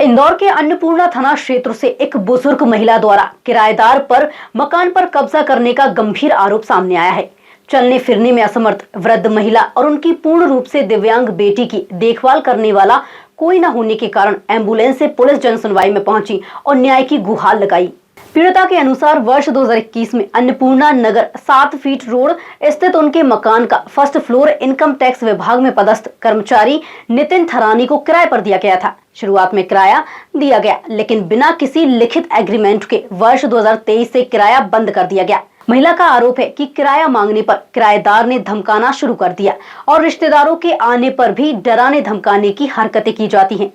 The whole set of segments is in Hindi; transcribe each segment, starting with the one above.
इंदौर के अन्नपूर्णा थाना क्षेत्र से एक बुजुर्ग महिला द्वारा किराएदार पर मकान पर कब्जा करने का गंभीर आरोप सामने आया है। चलने फिरने में असमर्थ वृद्ध महिला और उनकी पूर्ण रूप से दिव्यांग बेटी की देखभाल करने वाला कोई न होने के कारण एम्बुलेंस से पुलिस जनसुनवाई में पहुंची और न्याय की गुहार लगाई। पीड़िता के अनुसार वर्ष 2021 में अन्नपूर्णा नगर 7 फीट रोड स्थित उनके मकान का फर्स्ट फ्लोर इनकम टैक्स विभाग में पदस्थ कर्मचारी नितिन थरानी को किराए पर दिया गया था। शुरुआत में किराया दिया गया, लेकिन बिना किसी लिखित एग्रीमेंट के वर्ष 2023 से किराया बंद कर दिया गया। महिला का आरोप है कि किराया मांगने पर किराएदार ने धमकाना शुरू कर दिया और रिश्तेदारों के आने पर भी डराने धमकाने की हरकतें की जाती हैं।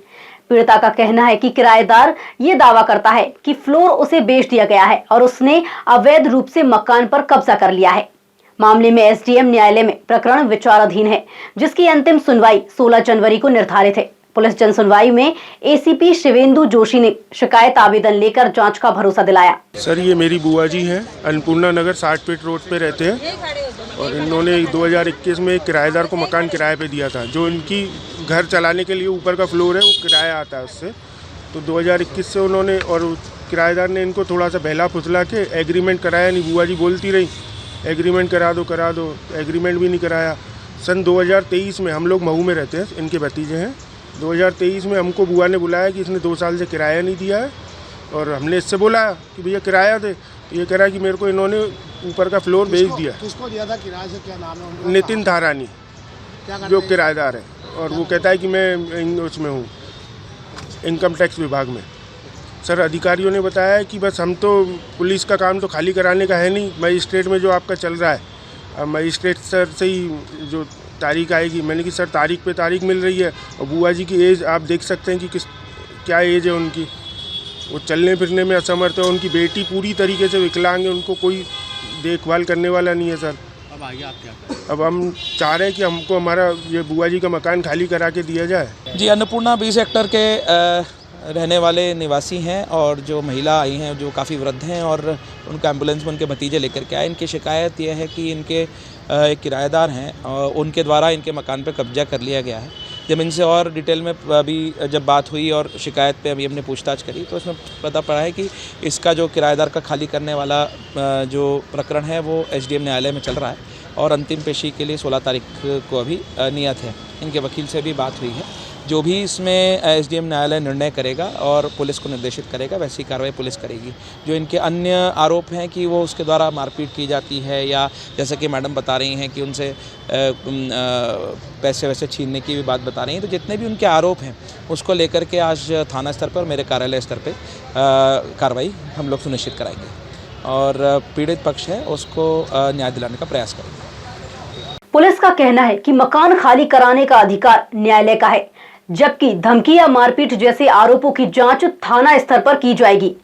पीड़िता का कहना है कि किराएदार ये दावा करता है कि फ्लोर उसे बेच दिया गया है और उसने अवैध रूप से मकान पर कब्जा कर लिया है। मामले में एसडीएम न्यायालय में प्रकरण विचाराधीन है, जिसकी अंतिम सुनवाई 16 जनवरी को निर्धारित है। पुलिस जनसुनवाई में एसीपी शिवेंदु जोशी ने शिकायत आवेदन लेकर जांच का भरोसा दिलाया। सर, ये मेरी बुआ जी हैं, अन्नपूर्णा नगर 60 फीट रोड पे रहते हैं और इन्होंने 2021 में एक किराएदार को मकान किराए पे दिया था। जो इनकी घर चलाने के लिए ऊपर का फ्लोर है वो किराया आता है उससे। तो 2021 से उन्होंने और किराएदार ने इनको थोड़ा सा बहला फुसला के एग्रीमेंट कराया नहीं। बुआ जी बोलती रही एग्रीमेंट करा दो, एग्रीमेंट भी नहीं कराया। सन 2023 में, हम लोग महू में रहते हैं, इनके भतीजे हैं, 2023 में हमको बुआ ने बुलाया कि इसने 2 साल से किराया नहीं दिया है और हमने इससे बोला कि भैया किराया दे। तो ये कह रहा है कि मेरे को इन्होंने ऊपर का फ्लोर बेच दिया। किसको दिया था किराए से? क्या नाम है उनका? नितिन थारानी, जो किराएदार है, और वो कहता है कि मैं उसमें हूँ, इनकम टैक्स विभाग में। सर, अधिकारियों ने बताया है कि बस हम तो, पुलिस का काम तो खाली कराने का है नहीं, मजिस्ट्रेट में जो आपका चल रहा है, अब मजिस्ट्रेट सर से ही जो तारीख आएगी। मैंने कि सर, तारीख पे तारीख मिल रही है और बुआ जी की एज आप देख सकते हैं कि क्या एज है उनकी। वो चलने फिरने में असमर्थ है। उनकी बेटी पूरी तरीके से विकलांग है, उनको कोई देखभाल करने वाला नहीं है। सर, अब आगे आप क्या करें? अब हम चाह रहे हैं कि हमको हमारा ये बुआ जी का मकान खाली करा के दिया जाए। जी, अन्नपूर्णा 20 सेक्टर के रहने वाले निवासी हैं और जो महिला आई हैं जो काफ़ी वृद्ध हैं और उनका एम्बुलेंस में उनके भतीजे लेकर के आए। इनकी शिकायत यह है कि इनके एक किराएदार हैं और उनके द्वारा इनके मकान पर कब्जा कर लिया गया है। जब इनसे और डिटेल में अभी जब बात हुई और शिकायत पे अभी हमने पूछताछ करी तो इसमें पता पड़ा है कि इसका जो किराएदार का खाली करने वाला जो प्रकरण है वो एसडीएम न्यायालय में चल रहा है और अंतिम पेशी के लिए 16 तारीख को अभी नियत है। इनके वकील से भी बात हुई है। जो भी इसमें एसडीएम न्यायालय निर्णय करेगा और पुलिस को निर्देशित करेगा, वैसी कार्रवाई पुलिस करेगी। जो इनके अन्य आरोप हैं कि वो उसके द्वारा मारपीट की जाती है या जैसे कि मैडम बता रही हैं कि उनसे पैसे वैसे छीनने की भी बात बता रही हैं, तो जितने भी उनके आरोप हैं उसको लेकर के आज थाना स्तर पर, मेरे कार्यालय स्तर पर कार्रवाई हम लोग सुनिश्चित कराएंगे और पीड़ित पक्ष है उसको न्याय दिलाने का प्रयास करेंगे। पुलिस का कहना है कि मकान खाली कराने का अधिकार न्यायालय का है, जबकि धमकी या मारपीट जैसे आरोपों की जांच थाना स्तर पर की जाएगी।